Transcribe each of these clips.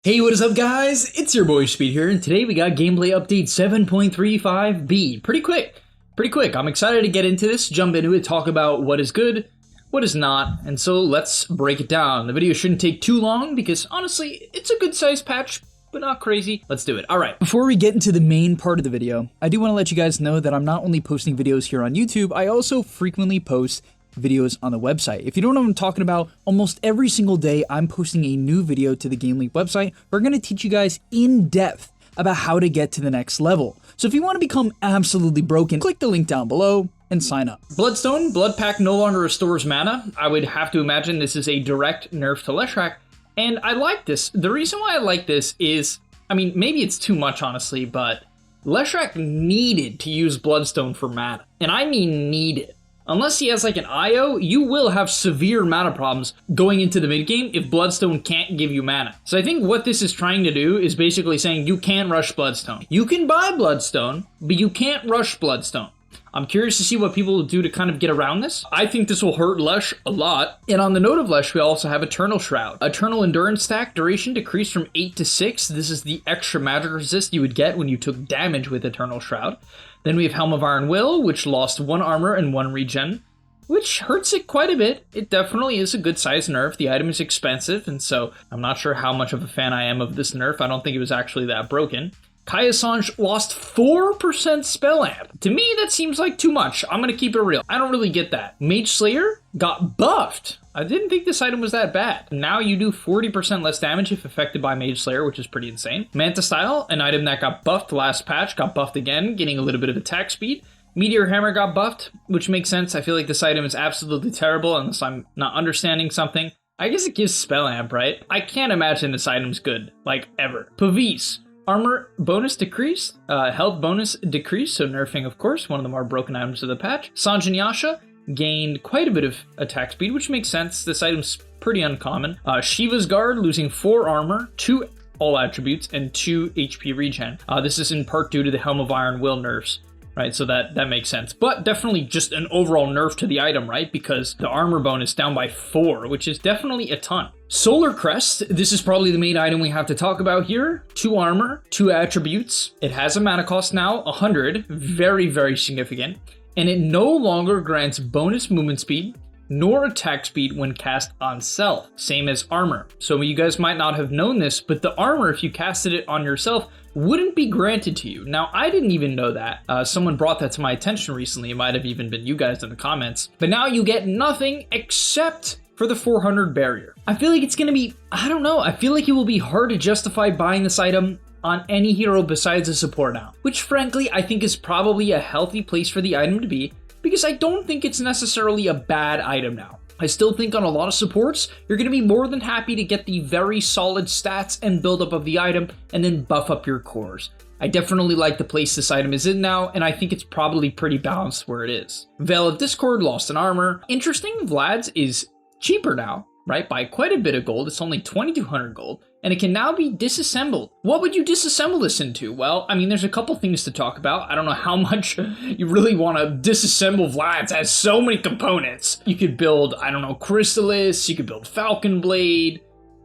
Hey, what is up guys? It's your boy Speed here, and today we got gameplay update 7.35b. Pretty quick. I'm excited to get into this, jump into it, talk about what is good, what is not, and so let's break it down. The video shouldn't take too long because honestly, it's a good sized patch, but not crazy. Let's do it. All right. Before we get into the main part of the video, I do want to let you guys know that I'm not only posting videos here on YouTube, I also frequently post videos on the website. If you don't know what I'm talking about, almost every single day I'm posting a new video to the Game League website. We're going to teach you guys in depth about how to get to the next level. So if you want to become absolutely broken, click the link down below and sign up. Bloodstone, Blood Pack no longer restores mana. I would have to imagine this is a direct nerf to LESHRAC, and I like this. The reason why I like this is, I mean, maybe it's too much honestly, but LESHRAC needed to use Bloodstone for mana, and I mean needed. Unless he has like an IO, you will have severe mana problems going into the mid game if Bloodstone can't give you mana. So I think what this is trying to do is basically saying you can't rush Bloodstone. You can buy Bloodstone, but you can't rush Bloodstone. I'm curious to see what people will do to kind of get around this. I think this will hurt Lesh a lot. And on the note of Lesh, we also have Eternal Shroud. Eternal Endurance stack, duration decreased from 8 to 6. This is the extra magic resist you would get when you took damage with Eternal Shroud. Then we have Helm of Iron Will, which lost 1 armor and 1 regen, which hurts it quite a bit. It definitely is a good size nerf. The item is expensive, and so I'm not sure how much of a fan I am of this nerf. I don't think it was actually that broken. Kaya Sange lost 4% spell amp. To me, that seems like too much. I'm gonna keep it real. I don't really get that. Mage Slayer got buffed. I didn't think this item was that bad. Now you do 40% less damage if affected by Mage Slayer, which is pretty insane. Manta Style, an item that got buffed last patch, got buffed again, getting a little bit of attack speed. Meteor Hammer got buffed, which makes sense. I feel like this item is absolutely terrible unless I'm not understanding something. I guess it gives spell amp, right? I can't imagine this item's good, like ever. Pavis. Armor bonus decreased, health bonus decreased, so nerfing of course, one of the more broken items of the patch. Sanjin Yasha gained quite a bit of attack speed, which makes sense. This item's pretty uncommon. Shiva's Guard losing 4 armor, 2 all attributes, and 2 HP regen. This is in part due to the Helm of Iron Will nerfs, right? So that makes sense. But definitely just an overall nerf to the item, right? Because the armor bonus down by 4, which is definitely a ton. Solar Crest, this is probably the main item we have to talk about here. 2 armor, 2 attributes. It has a mana cost now, 100, very, very significant. And it no longer grants bonus movement speed nor attack speed when cast on self, same as armor. So you guys might not have known this, but the armor, if you casted it on yourself, wouldn't be granted to you. Now, I didn't even know that. Someone brought that to my attention recently. It might have even been you guys in the comments. But now you get nothing except for the 400 barrier. I feel like it's gonna be, I don't know, I feel like it will be hard to justify buying this item on any hero besides a support now, which frankly, I think is probably a healthy place for the item to be, because I don't think it's necessarily a bad item now. I still think on a lot of supports, you're gonna be more than happy to get the very solid stats and buildup of the item and then buff up your cores. I definitely like the place this item is in now, and I think it's probably pretty balanced where it is. Veil of Discord lost an armor. Interesting, Vlad's is cheaper now, right? By quite a bit of gold. It's only 2,200 gold, and it can now be disassembled. What would you disassemble this into? Well, I mean, there's a couple things to talk about. I don't know how much you really want to disassemble Vlad's. It has so many components. You could build, I don't know, Chrysalis. You could build Falcon Blade.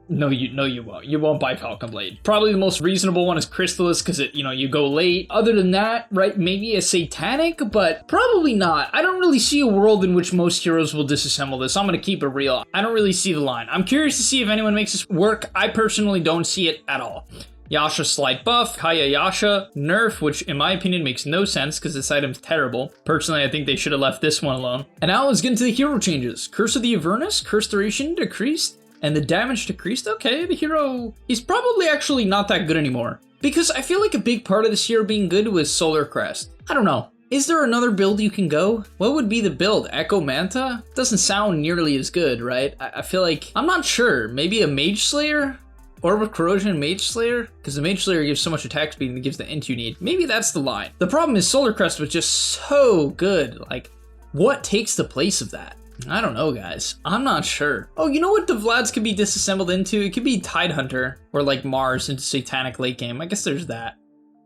No, you won't. You won't buy Falcon Blade. Probably the most reasonable one is Chrysalis because it, you go late. Other than that, right, maybe a Satanic, but probably not. I don't really see a world in which most heroes will disassemble this. I'm going to keep it real. I don't really see the line. I'm curious to see if anyone makes this work. I personally don't see it at all. Yasha slight buff, Kaya Yasha nerf, which in my opinion makes no sense because this item's terrible. Personally, I think they should have left this one alone. And now let's get into the hero changes. Curse of the Avernus, curse duration decreased, and the damage decreased. Okay, the hero is probably actually not that good anymore. Because I feel like a big part of this hero being good was Solar Crest. I don't know. Is there another build you can go? What would be the build? Echo Manta? Doesn't sound nearly as good, right? I feel like, I'm not sure. Maybe a Mage Slayer? Orb of Corrosion Mage Slayer? Because the Mage Slayer gives so much attack speed and it gives the int you need. Maybe that's the line. The problem is Solar Crest was just so good. Like, what takes the place of that? I don't know, guys. I'm not sure. Oh, you know what the Vlads could be disassembled into? It could be Tidehunter or like Mars into Satanic late game. I guess there's that.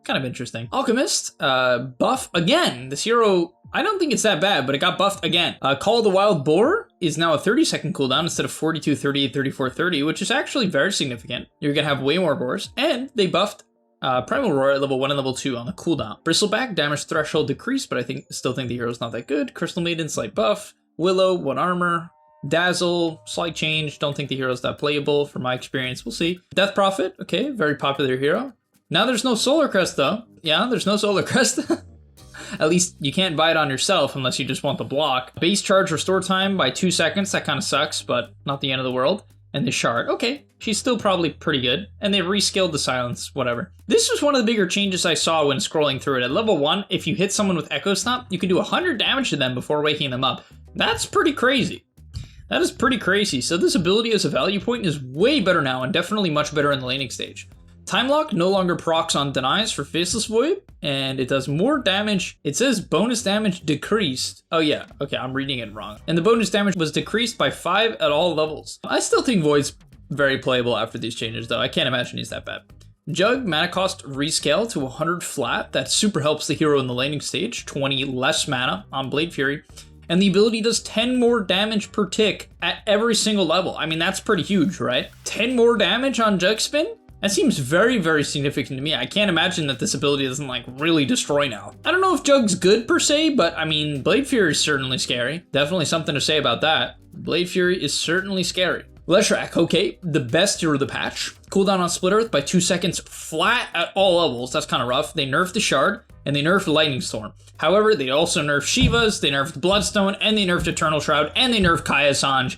Kind of interesting. Alchemist, buff again. This hero, I don't think it's that bad, but it got buffed again. Call of the Wild Boar, is now a 30-second cooldown instead of 42, 38, 34, 30, which is actually very significant. You're gonna have way more boars, and they buffed Primal Roar at level 1 and level 2 on the cooldown. Bristleback, damage threshold decreased, but still think the hero's not that good. Crystal Maiden, slight buff. Willow, 1 armor. Dazzle, slight change. Don't think the hero's that playable from my experience. We'll see. Death Prophet, okay, very popular hero. Now there's no Solar Crest though. Yeah, there's no Solar Crest. At least you can't buy it on yourself unless you just want the block. Base charge restore time by 2 seconds. That kind of sucks, but not the end of the world. And the shard, okay, she's still probably pretty good. And they rescaled the silence, whatever. This was one of the bigger changes I saw when scrolling through it. At level 1, if you hit someone with Echo Stomp, you can do 100 damage to them before waking them up. That's pretty crazy. That is pretty crazy. So this ability as a value point is way better now and definitely much better in the laning stage. Time Lock no longer procs on denies for Faceless Void, and it does more damage. It says bonus damage decreased. Oh yeah, okay, I'm reading it wrong. And the bonus damage was decreased by 5 at all levels. I still think Void's very playable after these changes though. I can't imagine he's that bad. Jug, mana cost rescale to 100 flat. That super helps the hero in the laning stage. 20 less mana on Blade Fury. And the ability does 10 more damage per tick at every single level. I mean, that's pretty huge, right? 10 more damage on Jug Spin? That seems very, very significant to me. I can't imagine that this ability doesn't like really destroy now. I don't know if Jug's good per se, but I mean, Blade Fury is certainly scary. Definitely something to say about that. Blade Fury is certainly scary. LESHRAC, okay, the best hero of the patch. Cooldown on Split Earth by 2 seconds flat at all levels. That's kind of rough. They nerfed the Shard and they nerfed Lightning Storm. However, they also nerfed Shivas, they nerfed Bloodstone, and they nerfed Eternal Shroud, and they nerfed Kaya Sanj.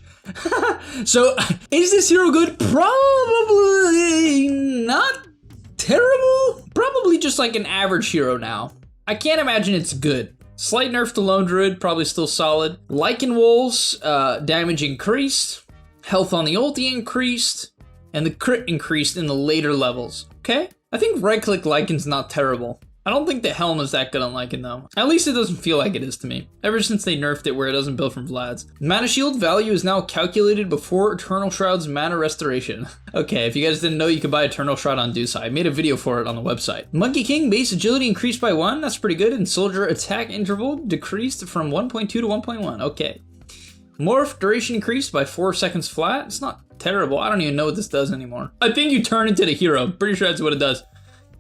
So, is this hero good? Probably not terrible. Probably just like an average hero now. I can't imagine it's good. Slight nerf to Lone Druid, probably still solid. Lycan Wolves, damage increased. Health on the ulti increased. And the crit increased in the later levels. Okay? I think right-click Lycan's not terrible. I don't think the Helm is that good on Lycan though. At least it doesn't feel like it is to me. Ever since they nerfed it where it doesn't build from Vlad's. Mana Shield value is now calculated before Eternal Shroud's mana restoration. Okay, if you guys didn't know, you could buy Eternal Shroud on Dusa. I made a video for it on the website. Monkey King base agility increased by 1. That's pretty good. And soldier attack interval decreased from 1.2 to 1.1. Okay. Morph duration increased by 4 seconds flat. It's not terrible. I don't even know what this does anymore. I think you turn into the hero. Pretty sure that's what it does.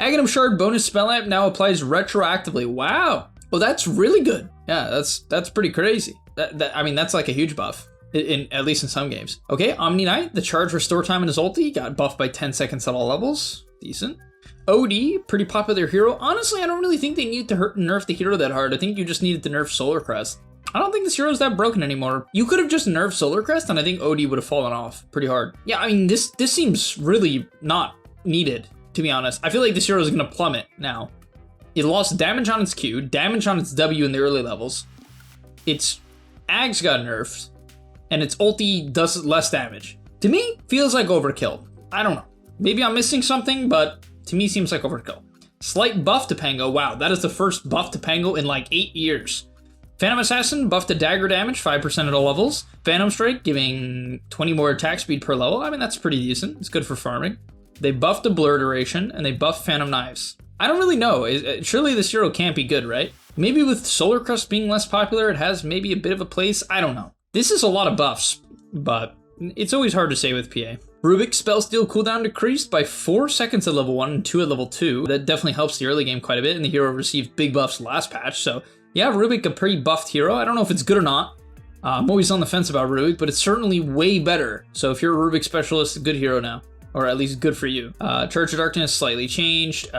Aghanim Shard bonus spell amp now applies retroactively. Wow. Well, that's really good. Yeah, that's pretty crazy. I mean, that's like a huge buff, at least in some games. Okay, Omni Knight, the charge restore time in his ulti got buffed by 10 seconds at all levels. Decent. OD, pretty popular hero. Honestly, I don't really think they need to nerf the hero that hard. I think you just needed to nerf Solar Crest. I don't think this hero's that broken anymore. You could have just nerfed Solar Crest and I think OD would have fallen off pretty hard. Yeah, I mean, this seems really not needed, to be honest. I feel like this hero is gonna plummet now. It lost damage on its Q, damage on its W in the early levels. Its Ags got nerfed, and its ulti does less damage. To me, feels like overkill. I don't know. Maybe I'm missing something, but to me seems like overkill. Slight buff to Pango. Wow, that is the first buff to Pango in like 8 years. Phantom Assassin buffed to dagger damage, 5% at all levels. Phantom Strike giving 20 more attack speed per level. I mean, that's pretty decent. It's good for farming. They buffed the blur duration, and they buffed Phantom Knives. I don't really know. Surely this hero can't be good, right? Maybe with Solar Crest being less popular, it has maybe a bit of a place. I don't know. This is a lot of buffs, but it's always hard to say with PA. Rubik spell steal cooldown decreased by 4 seconds at level 1 and 2 at level 2. That definitely helps the early game quite a bit, and the hero received big buffs last patch, so yeah, Rubik, a pretty buffed hero. I don't know if it's good or not. I'm always on the fence about Rubik, but it's certainly way better. So if you're a Rubik specialist, a good hero now. Or at least good for you. Church of Darkness slightly changed.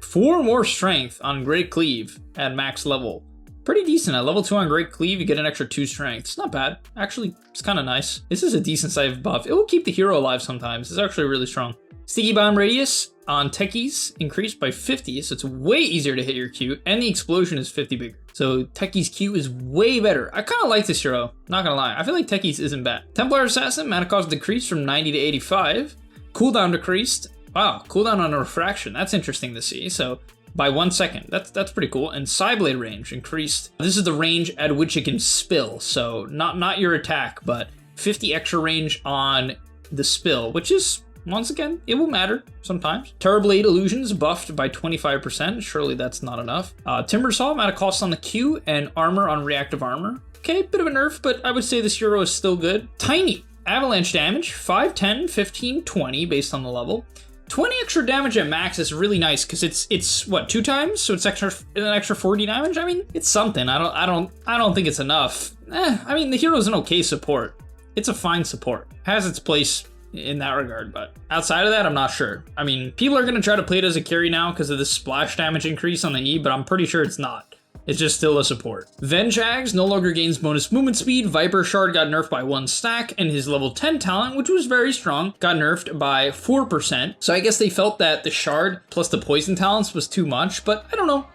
4 more strength on Great Cleave at max level. Pretty decent. At level 2 on Great Cleave, you get an extra 2 strength. It's not bad. Actually, it's kind of nice. This is a decent sized buff. It will keep the hero alive sometimes. It's actually really strong. Sticky Bomb Radius on Techies increased by 50, so it's way easier to hit your Q, and the explosion is 50 bigger. So Techies Q is way better. I kind of like this hero, not gonna lie. I feel like Techies isn't bad. Templar Assassin, mana cost decreased from 90 to 85. Cooldown decreased. Wow, cooldown on a refraction. That's interesting to see. So by 1 second, that's pretty cool. And Psyblade range increased. This is the range at which it can spill. So not your attack, but 50 extra range on the spill, which is, once again, it will matter sometimes. Terrorblade Illusions buffed by 25%. Surely that's not enough. Timbersaw, mana cost on the Q and armor on reactive armor. okay, bit of a nerf, but I would say this hero is still good. Tiny. Avalanche damage, 5, 10, 15, 20 based on the level. 20 extra damage at max is really nice because it's what, 2 times? So it's an extra 40 damage? I mean, it's something. I don't think it's enough. I mean, the hero's an okay support. It's a fine support. Has its place in that regard, but outside of that, I'm not sure. I mean, people are gonna try to play it as a carry now because of the splash damage increase on the E, but I'm pretty sure it's not. It's just still a support. Venjags no longer gains bonus movement speed. Viper Shard got nerfed by 1 stack, and his level 10 talent, which was very strong, got nerfed by 4%. So I guess they felt that the Shard plus the poison talents was too much, but I don't know.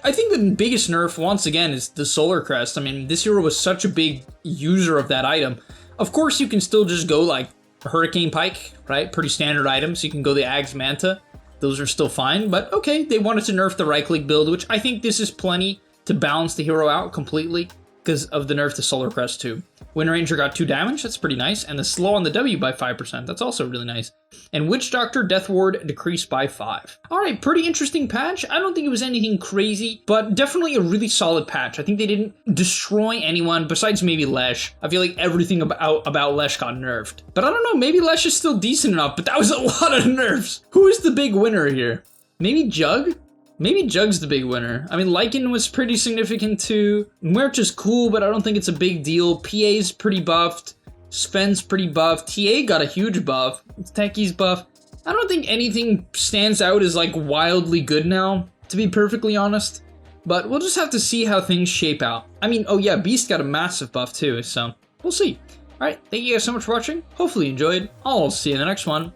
I think the biggest nerf, once again, is the Solar Crest. I mean, this hero was such a big user of that item. Of course, you can still just go like Hurricane Pike, right? Pretty standard items. You can go the Ags Manta. Those are still fine, but okay, they wanted to nerf the right-click build, which I think this is plenty to balance the hero out completely because of the nerf to Solar Crest too. Wind Ranger got 2 damage, that's pretty nice, and the slow on the W by 5%, that's also really nice. And Witch Doctor Death Ward decreased by 5. Alright, pretty interesting patch. I don't think it was anything crazy, but definitely a really solid patch. I think they didn't destroy anyone besides maybe Lesh. I feel like everything about Lesh got nerfed. But I don't know, maybe Lesh is still decent enough, but that was a lot of nerfs. Who is the big winner here? Maybe Jug? Maybe Jug's the big winner. I mean, Lycan was pretty significant too. Merch is cool, but I don't think it's a big deal. PA's pretty buffed. Sven's pretty buffed. TA got a huge buff. Techie's buff. I don't think anything stands out as like wildly good now, to be perfectly honest. But we'll just have to see how things shape out. I mean, oh yeah, Beast got a massive buff too, so we'll see. Alright, thank you guys so much for watching. Hopefully you enjoyed. I'll see you in the next one.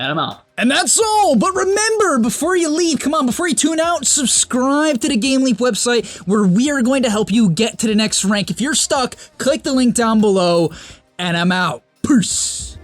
And I'm out. And that's all, but remember, before you leave, come on, before you tune out, subscribe to the Game Leap website where we are going to help you get to the next rank. If you're stuck, click the link down below, and I'm out. Peace.